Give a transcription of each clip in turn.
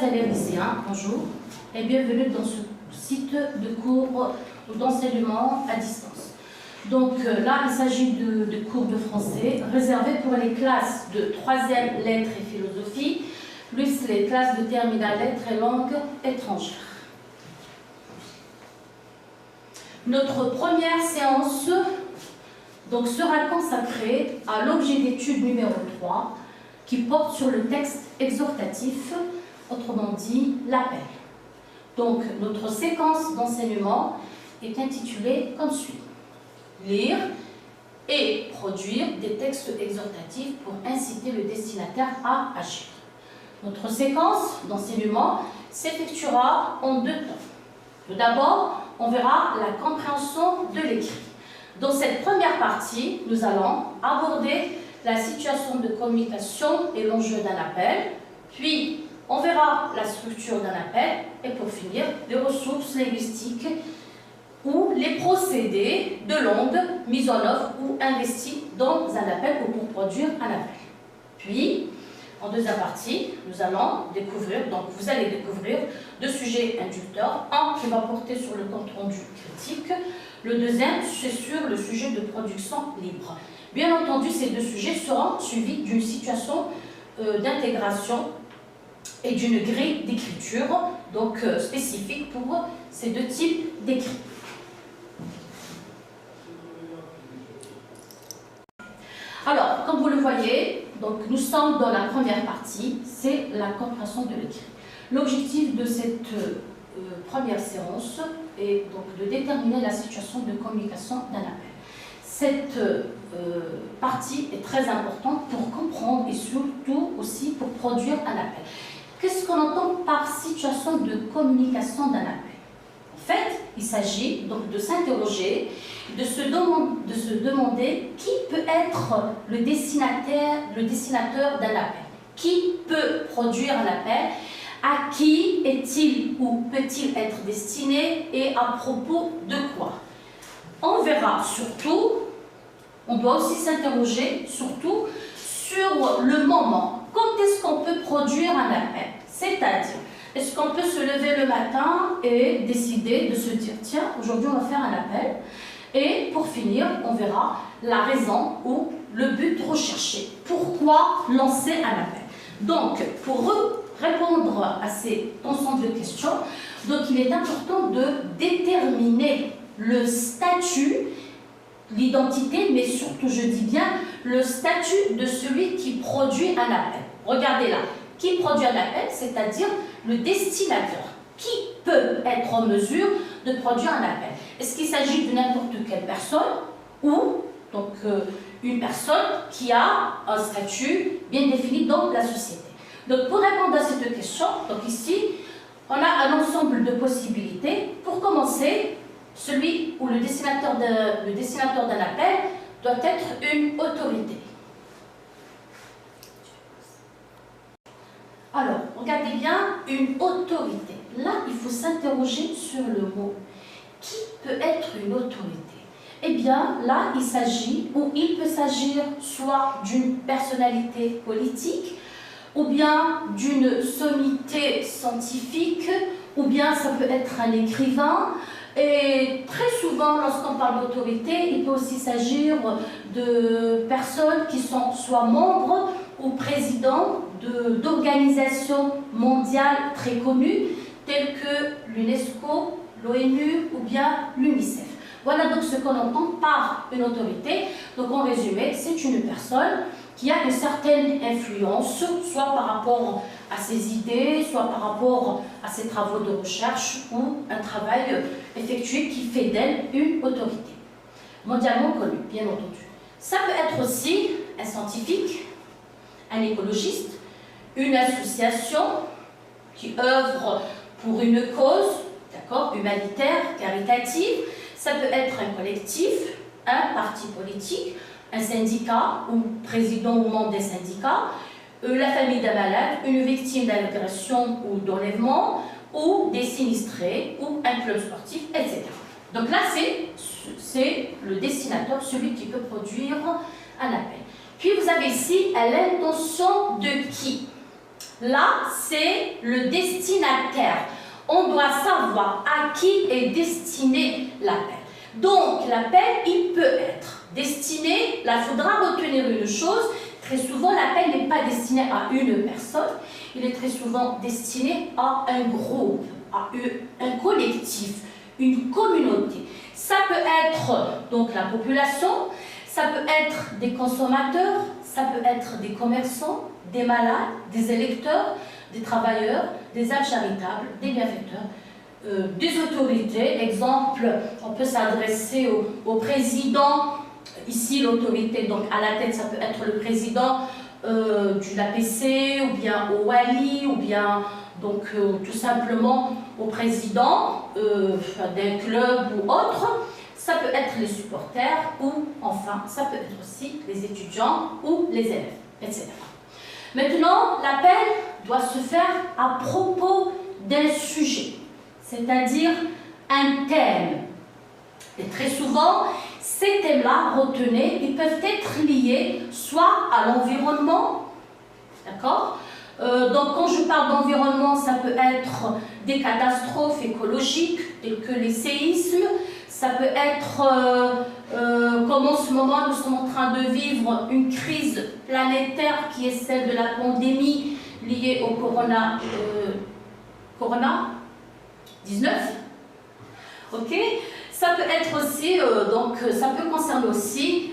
élèves lycéens, bonjour et bienvenue dans ce site de cours d'enseignement à distance. Donc là, il s'agit de cours de français réservés pour les classes de 3e lettres et philosophie, plus les classes de terminale lettres et langues étrangères. Notre première séance donc, sera consacrée à l'objet d'étude numéro 3 qui porte sur le texte exhortatif, autrement dit l'appel. Donc notre séquence d'enseignement est intitulée comme suit: lire et produire des textes exhortatifs pour inciter le destinataire à agir. Notre séquence d'enseignement s'effectuera en 2 temps. Tout d'abord, on verra la compréhension de l'écrit. Dans cette première partie, nous allons aborder la situation de communication et l'enjeu d'un appel, puis on verra la structure d'un appel et pour finir, les ressources linguistiques ou les procédés de langue mis en œuvre ou investis dans un appel ou pour produire un appel. Puis, en deuxième partie, nous allons découvrir, donc vous allez découvrir 2 sujets inducteurs, un qui va porter sur le compte rendu critique, le deuxième c'est sur le sujet de production libre. Bien entendu, ces 2 sujets seront suivis d'une situation d'intégration et d'une grille d'écriture, donc spécifique pour ces 2 types d'écrits. Alors, comme vous le voyez, donc, nous sommes dans la première partie, c'est la compréhension de l'écrit. L'objectif de cette première séance est donc de déterminer la situation de communication d'un appel. Cette partie est très importante pour comprendre et surtout aussi pour produire un appel. Qu'est-ce qu'on entend par situation de communication d'un appel? En fait, il s'agit donc de s'interroger, de se demander qui peut être le destinateur d'un appel, qui peut produire un appel, à qui est-il ou peut-il être destiné et à propos de quoi. On verra surtout, on doit aussi s'interroger surtout sur le moment. Quand est-ce qu'on peut produire un appel? C'est-à-dire, est-ce qu'on peut se lever le matin et décider de se dire « Tiens, aujourd'hui on va faire un appel » et pour finir, on verra la raison ou le but recherché. Pourquoi lancer un appel? Donc, pour répondre à cet ensemble de questions, donc il est important de déterminer le statut, l'identité, mais surtout, je dis bien, le statut de celui qui produit un appel. Regardez là, qui produit un appel, c'est-à-dire le destinateur. Qui peut être en mesure de produire un appel? Est-ce qu'il s'agit de n'importe quelle personne ou donc, une personne qui a un statut bien défini dans la société? Donc, pour répondre à cette question, donc ici, on a un ensemble de possibilités. Pour commencer, celui ou le destinateur d'un appel doit être une autorité. Alors, regardez bien, une autorité. Là, il faut s'interroger sur le mot. Qui peut être une autorité? Eh bien, là, il s'agit, ou il peut s'agir soit d'une personnalité politique, ou bien d'une sommité scientifique, ou bien ça peut être un écrivain. Et très souvent, lorsqu'on parle d'autorité, il peut aussi s'agir de personnes qui sont soit membres ou présidents d'organisations mondiales très connues, telles que l'UNESCO, l'ONU ou bien l'UNICEF. Voilà donc ce qu'on entend par une autorité. Donc en résumé, c'est une personne qui a une certaine influence, soit par rapport à ses idées, soit par rapport à ses travaux de recherche ou un travail effectué qui fait d'elle une autorité, mondialement connue, bien entendu. Ça peut être aussi un scientifique, un écologiste, une association qui œuvre pour une cause, d'accord, humanitaire, caritative. Ça peut être un collectif, un parti politique, un syndicat ou président ou membre des syndicats, la famille d'un malade, une victime d'agression ou d'enlèvement, ou des sinistrés, ou un club sportif, etc. Donc là, c'est le destinateur, celui qui peut produire un appel. Puis vous avez ici l'intention de qui? Là, c'est le destinataire. On doit savoir à qui est destiné l'appel. Donc, l'appel, il peut être destiné, là, il faudra retenir une chose, très souvent, l'appel n'est pas destiné à une personne, il est très souvent destiné à un groupe, à un collectif, une communauté. Ça peut être donc la population, ça peut être des consommateurs, ça peut être des commerçants, des malades, des électeurs, des travailleurs, des âmes charitables, des bienfaiteurs, des autorités. Exemple, on peut s'adresser au président, ici l'autorité, donc à la tête, ça peut être le président du l'APC, ou bien au Wali, ou bien donc tout simplement au président d'un club ou autre. Ça peut être les supporters, ou enfin, ça peut être aussi les étudiants ou les élèves, etc. Maintenant, l'appel doit se faire à propos d'un sujet, c'est-à-dire un thème. Et très souvent, ces thèmes-là, retenez, ils peuvent être liés soit à l'environnement, d'accord? Donc, quand je parle d'environnement, ça peut être des catastrophes écologiques, telles que les séismes, ça peut être, comme en ce moment, nous sommes en train de vivre une crise planétaire qui est celle de la pandémie liée au Corona-19. Ok? Ça peut être aussi, donc ça peut concerner aussi,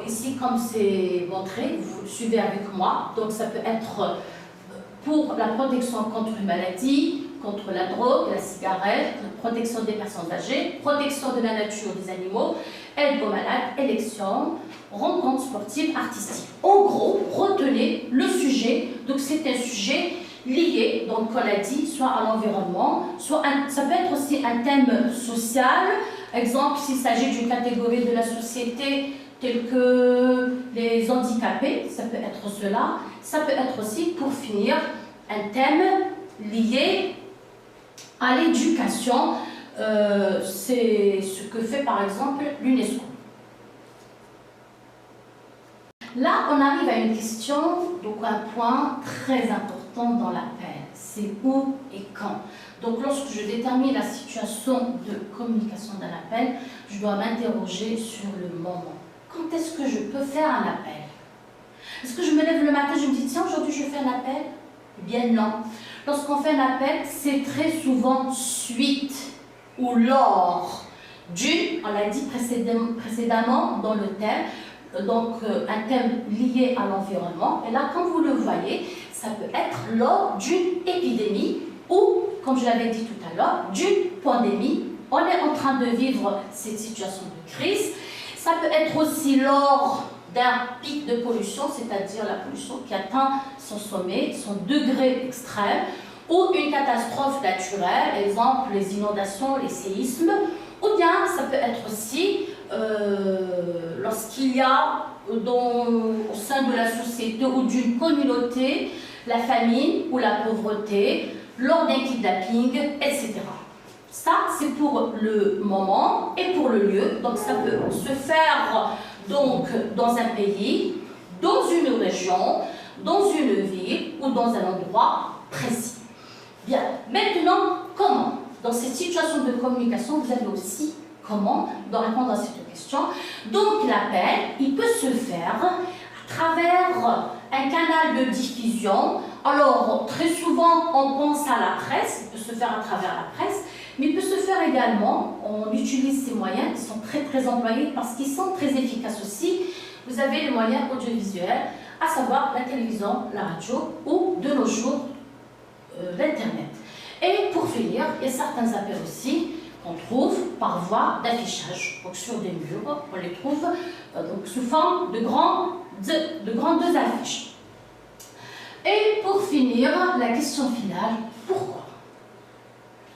ici comme c'est montré, vous le suivez avec moi, donc ça peut être pour la protection contre une maladie, contre la drogue, la cigarette, protection des personnes âgées, protection de la nature des animaux, aide aux malades, élections, rencontres sportives, artistiques. En gros, retenez le sujet, donc c'est un sujet lié, donc on l'a dit, soit à l'environnement, soit ça peut être aussi un thème social. Exemple, s'il s'agit d'une catégorie de la société telle que les handicapés, ça peut être cela. Ça peut être aussi, pour finir, un thème lié à l'éducation. C'est ce que fait par exemple l'UNESCO. Là, on arrive à une question, donc un point très important dans l'appel. C'est où et quand. Donc, lorsque je détermine la situation de communication d'un appel, je dois m'interroger sur le moment. Quand est-ce que je peux faire un appel? Est-ce que je me lève le matin, je me dis, tiens, aujourd'hui je fais un appel? Eh bien non. Lorsqu'on fait un appel, c'est très souvent suite ou lors d'une, on l'a dit précédemment dans le thème, donc un thème lié à l'environnement. Et là, comme vous le voyez, ça peut être lors d'une épidémie ou, comme je l'avais dit tout à l'heure, d'une pandémie. On est en train de vivre cette situation de crise. Ça peut être aussi lors d'un pic de pollution, c'est-à-dire la pollution qui atteint son sommet, son degré extrême, ou une catastrophe naturelle, exemple les inondations, les séismes, ou bien ça peut être aussi lorsqu'il y a au sein de la société ou d'une communauté la famine ou la pauvreté, lors d'un kidnapping, etc. Ça, c'est pour le moment et pour le lieu. Donc, ça peut se faire donc, dans un pays, dans une région, dans une ville ou dans un endroit précis. Bien, maintenant, comment? Dans cette situation de communication, vous avez aussi comment doit répondre à cette question. Donc, l'appel, il peut se faire à travers un canal de diffusion. Alors, très souvent, on pense à la presse, il peut se faire à travers la presse, mais il peut se faire également, on utilise ces moyens qui sont très employés parce qu'ils sont très efficaces aussi. Vous avez les moyens audiovisuels, à savoir la télévision, la radio ou de nos jours l'Internet. Et pour finir, il y a certains appels aussi qu'on trouve par voie d'affichage. Donc sur des murs, on les trouve donc sous forme de grandes affiches. Et pour finir, la question finale, pourquoi?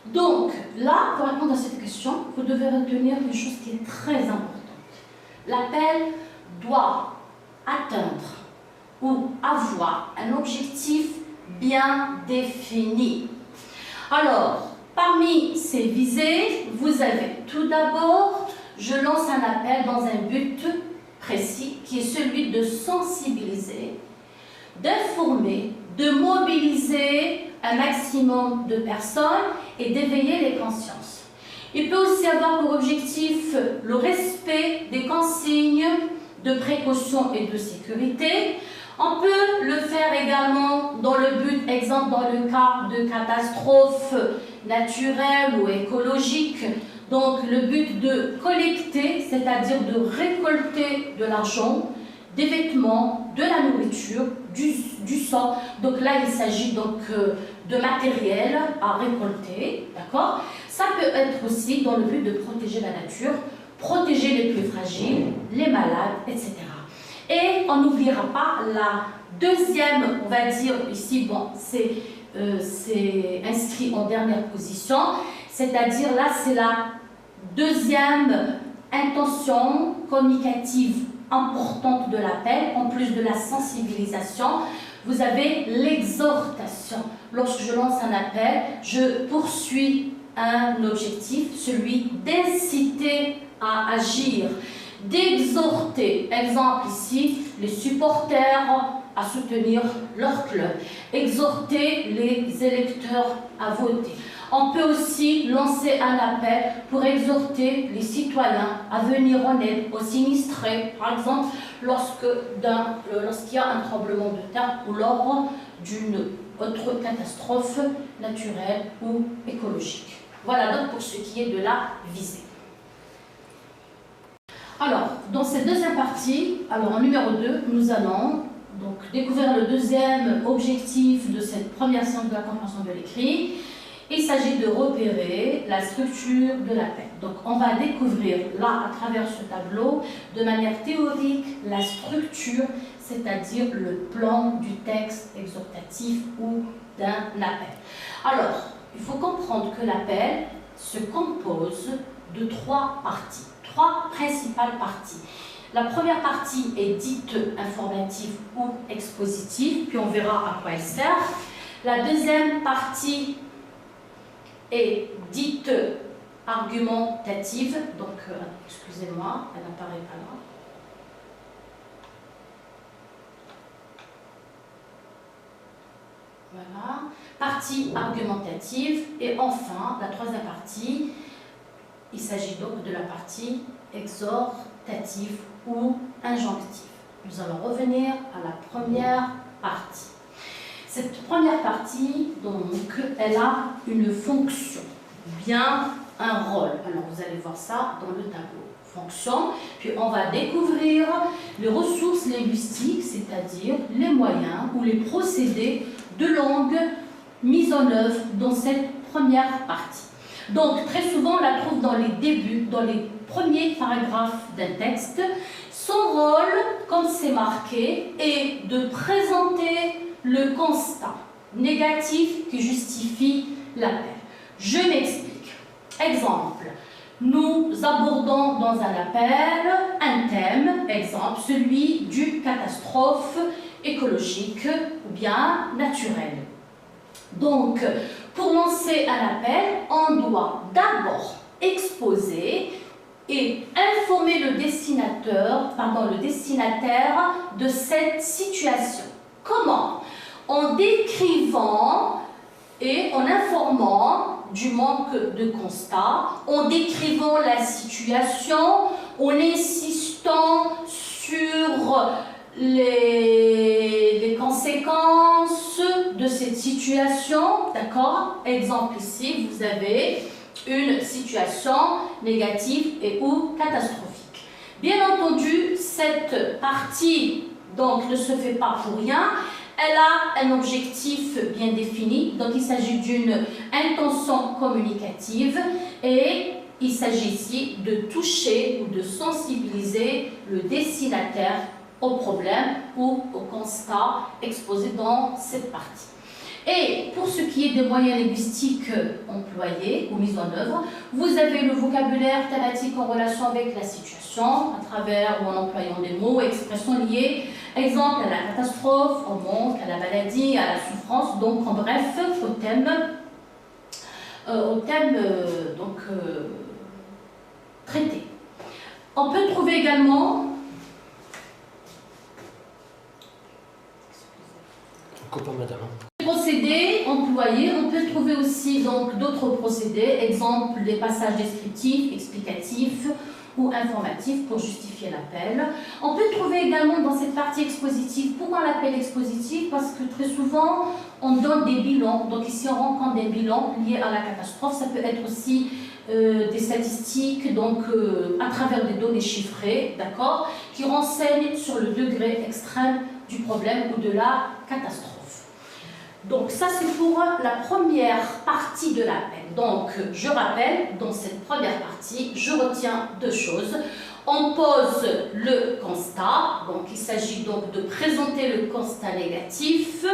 Donc là, pour répondre à cette question, vous devez retenir une chose qui est très importante. L'appel doit atteindre ou avoir un objectif bien défini. Alors, parmi ces visées, vous avez tout d'abord, je lance un appel dans un but précis qui est celui de sensibiliser d'informer, de mobiliser un maximum de personnes et d'éveiller les consciences. Il peut aussi avoir pour objectif le respect des consignes de précaution et de sécurité. On peut le faire également dans le but, exemple dans le cas de catastrophes naturelles ou écologiques, donc le but de collecter, c'est-à-dire de récolter de l'argent, des vêtements, de la nourriture, du sang. Donc là, il s'agit donc de matériel à récolter, d'accord? Ça peut être aussi dans le but de protéger la nature, protéger les plus fragiles, les malades, etc. Et on n'oubliera pas la deuxième, on va dire ici, bon, c'est inscrit en dernière position, c'est-à-dire là, c'est la deuxième intention communicative importante de l'appel, en plus de la sensibilisation. Vous avez l'exhortation. Lorsque je lance un appel, je poursuis un objectif, celui d'inciter à agir, d'exhorter, exemple ici, les supporters à soutenir leur club, exhorter les électeurs à voter. On peut aussi lancer un appel pour exhorter les citoyens à venir en aide aux sinistrés, par exemple lorsqu'il y a un tremblement de terre ou lors d'une autre catastrophe naturelle ou écologique. Voilà donc pour ce qui est de la visée. Alors, dans cette deuxième partie, alors en numéro 2, nous allons donc découvrir le deuxième objectif de cette première séance de la compréhension de l'écrit. Il s'agit de repérer la structure de l'appel. Donc, on va découvrir là, à travers ce tableau, de manière théorique, la structure, c'est-à-dire le plan du texte exhortatif ou d'un appel. Alors, il faut comprendre que l'appel se compose de 3 parties, 3 principales parties. La première partie est dite informative ou expositive, puis on verra à quoi elle sert. La deuxième partie est dite argumentative, donc excusez-moi, elle n'apparaît pas là. Voilà, partie argumentative, et enfin la troisième partie, il s'agit donc de la partie exhortative ou injonctive. Nous allons revenir à la première partie. Cette première partie, donc, elle a une fonction, bien un rôle. Alors, vous allez voir ça dans le tableau. Fonction, puis on va découvrir les ressources linguistiques, c'est-à-dire les moyens ou les procédés de langue mis en œuvre dans cette première partie. Donc, très souvent, on la trouve dans les débuts, dans les premiers paragraphes d'un texte. Son rôle, comme c'est marqué, est de présenter le constat négatif qui justifie l'appel. Je m'explique. Exemple, nous abordons dans un appel un thème, exemple, celui du catastrophe écologique ou bien naturelle. Donc, pour lancer un appel, on doit d'abord exposer et informer le destinataire de cette situation. Comment? En décrivant et en informant du manque de constat, en décrivant la situation, en insistant sur les conséquences de cette situation, d'accord? Exemple ici, vous avez une situation négative et ou catastrophique. Bien entendu, cette partie donc ne se fait pas pour rien. Elle a un objectif bien défini, donc il s'agit d'une intention communicative et il s'agit ici de toucher ou de sensibiliser le destinataire au problème ou au constat exposé dans cette partie. Et pour ce qui est des moyens linguistiques employés ou mis en œuvre, vous avez le vocabulaire thématique en relation avec la situation, à travers ou en employant des mots, expressions liées, exemple à la catastrophe, au manque, à la maladie, à la souffrance, donc en bref, au thème traité. On peut trouver également Copain, madame. Procédés employés, on peut trouver aussi donc d'autres procédés, exemple des passages descriptifs, explicatifs ou informatifs pour justifier l'appel. On peut trouver également dans cette partie expositive, pourquoi l'appel expositif? Parce que très souvent on donne des bilans, donc ici on rencontre des bilans liés à la catastrophe, ça peut être aussi des statistiques, donc à travers des données chiffrées, d'accord, qui renseignent sur le degré extrême du problème ou de la catastrophe. Donc ça c'est pour la première partie de l'appel. Donc je rappelle, dans cette première partie, je retiens deux choses. On pose le constat, donc il s'agit donc de présenter le constat négatif.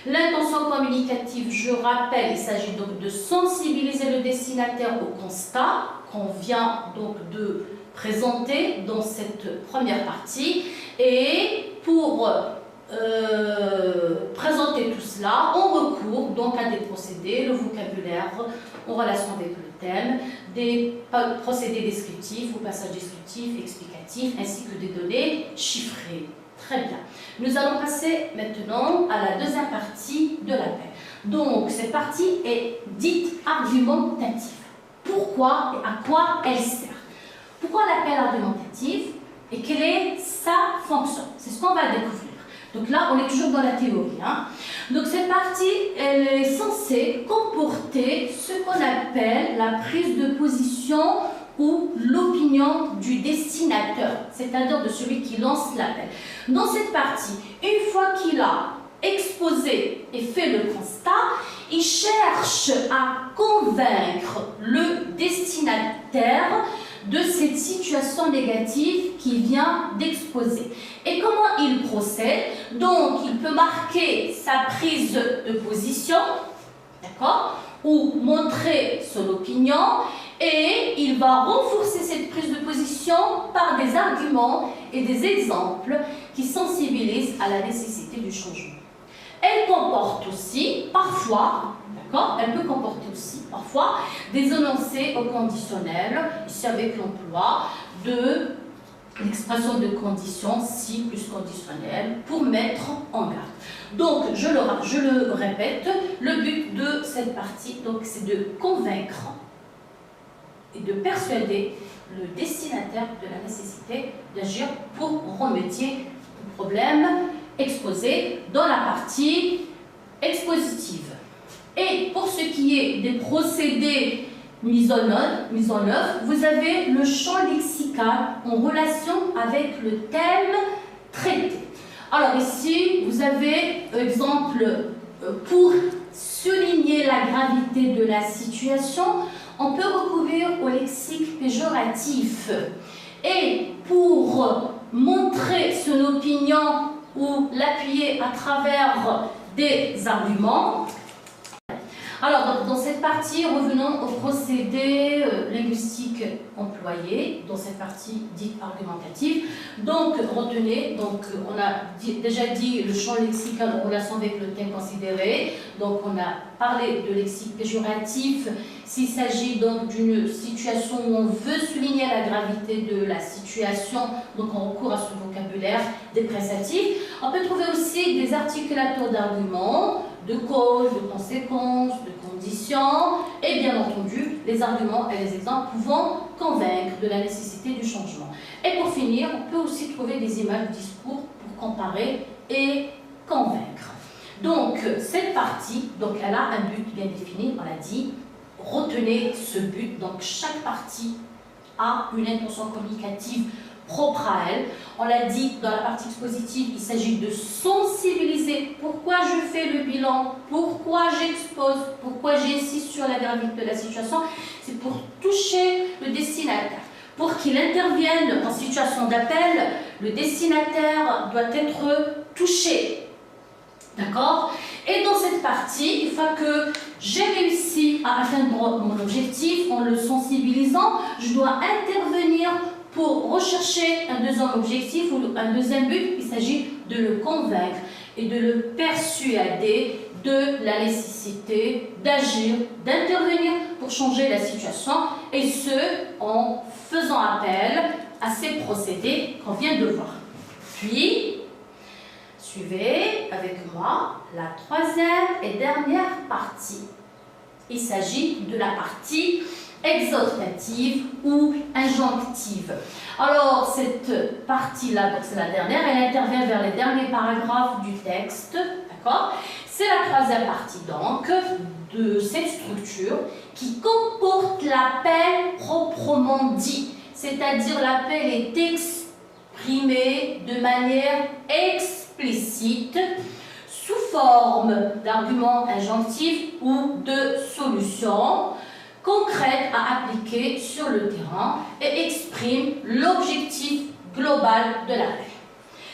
L'intention communicative, je rappelle, il s'agit donc de sensibiliser le destinataire au constat qu'on vient donc de présenter dans cette première partie. Et pour présenter tout cela, on recourt donc à des procédés, le vocabulaire en relation avec le thème, des procédés descriptifs ou passages descriptifs, explicatifs, ainsi que des données chiffrées. Très bien. Nous allons passer maintenant à la deuxième partie de l'appel. Donc, cette partie est dite argumentative. Pourquoi et à quoi elle sert? Pourquoi l'appel argumentatif et quelle est sa fonction? C'est ce qu'on va découvrir. Donc là, on est toujours dans la théorie. Donc cette partie, elle est censée comporter ce qu'on appelle la prise de position ou l'opinion du destinataire, c'est-à-dire de celui qui lance l'appel. Dans cette partie, une fois qu'il a exposé et fait le constat, il cherche à convaincre le destinataire de cette situation négative qu'il vient d'exposer. Et comment il procède? Donc, il peut marquer sa prise de position, d'accord, ou montrer son opinion, et il va renforcer cette prise de position par des arguments et des exemples qui sensibilisent à la nécessité du changement. Elle comporte aussi, parfois, elle peut comporter aussi, parfois, des énoncés au conditionnel, ici avec l'emploi de l'expression de conditions, si plus conditionnelle, pour mettre en garde. Donc, je le répète, le but de cette partie, c'est de convaincre et de persuader le destinataire de la nécessité d'agir pour remédier au problème exposé dans la partie expositive. Et pour ce qui est des procédés mis en œuvre, vous avez le champ lexical en relation avec le thème traité. Alors ici, vous avez, exemple, pour souligner la gravité de la situation, on peut recourir au lexique péjoratif. Et pour montrer son opinion ou l'appuyer à travers des arguments. Alors, dans cette partie, revenons au procédé linguistique employé, dans cette partie dite argumentative. Donc, retenez, on a déjà dit le champ lexical en relation avec le thème considéré. Donc, on a parlé de lexique péjoratif. S'il s'agit donc d'une situation où on veut souligner la gravité de la situation, donc on recourt à ce vocabulaire dépréciatif. On peut trouver aussi des articulateurs d'arguments, de causes, de conséquences, de conditions, et bien entendu, les arguments et les exemples pouvant convaincre de la nécessité du changement. Et pour finir, on peut aussi trouver des images de discours pour comparer et convaincre. Donc, cette partie, elle a un but bien défini, on l'a dit. Retenez ce but, donc chaque partie a une intention communicative propre à elle. On l'a dit dans la partie expositive, il s'agit de sensibiliser. Pourquoi je fais le bilan? Pourquoi j'expose? Pourquoi j'insiste sur la gravité de la situation? C'est pour toucher le destinataire. Pour qu'il intervienne en situation d'appel, le destinataire doit être touché. D'accord? Et dans cette partie, une fois que j'ai réussi à atteindre mon objectif en le sensibilisant, je dois intervenir pour rechercher un deuxième objectif ou un deuxième but. Il s'agit de le convaincre et de le persuader de la nécessité d'agir, d'intervenir pour changer la situation, et ce, en faisant appel à ces procédés qu'on vient de voir. Puis, suivez. avec moi la troisième et dernière partie. Il s'agit de la partie exhortative ou injonctive. Alors, cette partie-là, donc c'est la dernière, elle intervient vers les derniers paragraphes du texte, d'accord? C'est la troisième partie, donc, de cette structure qui comporte l'appel proprement dit, c'est-à-dire l'appel est exprimé de manière explicite sous forme d'arguments injonctifs ou de solutions concrètes à appliquer sur le terrain et exprime l'objectif global de l'appel.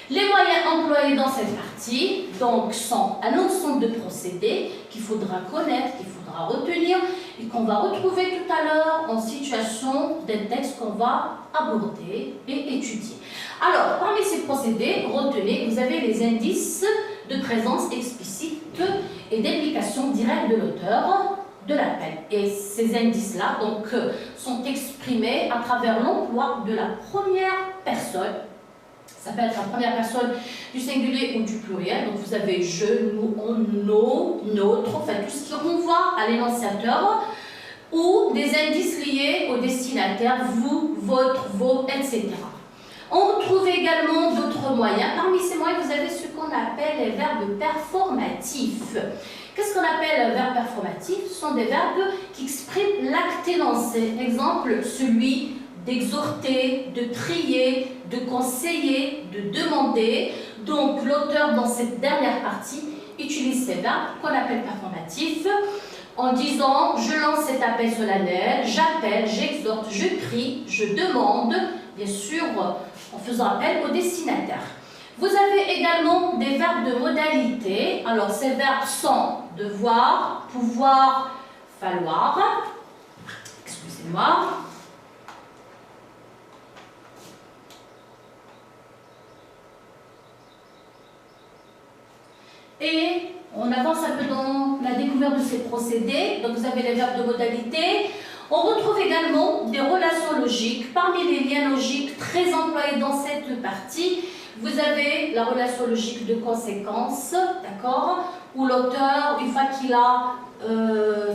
Les moyens employés dans cette partie donc, sont un ensemble de procédés qu'il faudra connaître, qu'il faudra retenir et qu'on va retrouver tout à l'heure en situation d'un texte qu'on va aborder et étudier. Alors, parmi ces procédés, retenez, vous avez les indices de présence explicite et d'implication directe de l'auteur de l'appel. Et ces indices-là donc, sont exprimés à travers l'emploi de la première personne. Ça peut être la première personne du singulier ou du pluriel. Donc vous avez je, nous, on, nos, notre, enfin tout ce qui renvoie à l'énonciateur ou des indices liés au destinataire, vous, votre, vos, etc. On retrouve également d'autres moyens. Parmi ces moyens, vous avez ce qu'on appelle les verbes performatifs. Qu'est-ce qu'on appelle verbes performatifs? Ce sont des verbes qui expriment l'acte énoncé. Exemple, celui d'exhorter, de prier, de conseiller, de demander. Donc, l'auteur, dans cette dernière partie, utilise ces verbes qu'on appelle performatifs en disant « je lance cet appel solennel, j'appelle, j'exhorte, je prie, je demande », bien sûr, en faisant appel au destinataire. Vous avez également des verbes de modalité. Alors, ces verbes sont devoir, pouvoir, falloir. Excusez-moi. Et on avance un peu dans la découverte de ces procédés. Donc, vous avez les verbes de modalité. On retrouve également des relations logiques. Parmi les liens logiques très employés dans cette partie, vous avez la relation logique de conséquence, d'accord, où l'auteur, une fois qu'il a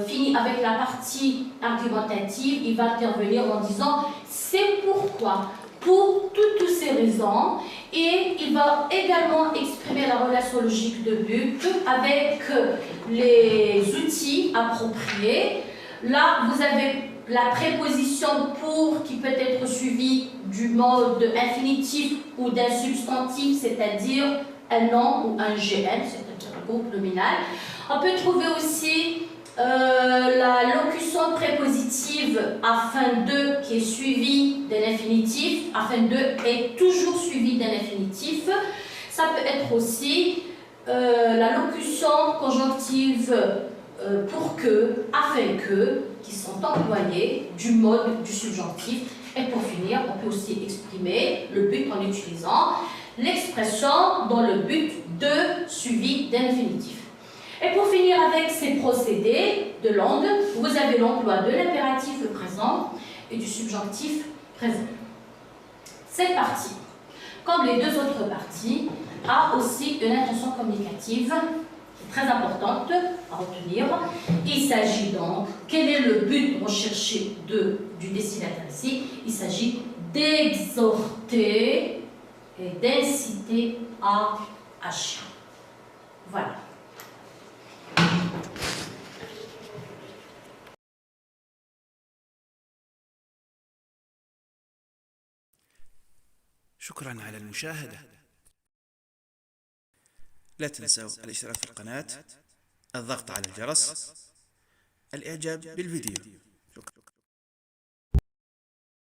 fini avec la partie argumentative, il va intervenir en disant « c'est pourquoi ». Pour toutes ces raisons, et il va également exprimer la relation logique de but avec les outils appropriés. Là, vous avez la préposition pour qui peut être suivie du mode infinitif ou d'un substantif, c'est-à-dire un nom ou un GN, c'est-à-dire un groupe nominal. On peut trouver aussi la locution prépositive afin de qui est suivie d'un infinitif, afin de est toujours suivie d'un infinitif. Ça peut être aussi la locution conjonctive pour que, afin que, qui sont employées du mode du subjonctif. Et pour finir, on peut aussi exprimer le but en utilisant l'expression dans le but de suivi d'un infinitif. Et pour finir avec ces procédés de langue, vous avez l'emploi de l'impératif présent et du subjonctif présent. Cette partie, comme les deux autres parties, a aussi une intention communicative très importante à retenir. Il s'agit donc, quel est le but recherché du destinataire ici? Il s'agit d'exhorter et d'inciter à agir. Voilà. شكرا على المشاهدة. لا تنسوا الاشتراك في القناة، الضغط على الجرس، الإعجاب بالفيديو.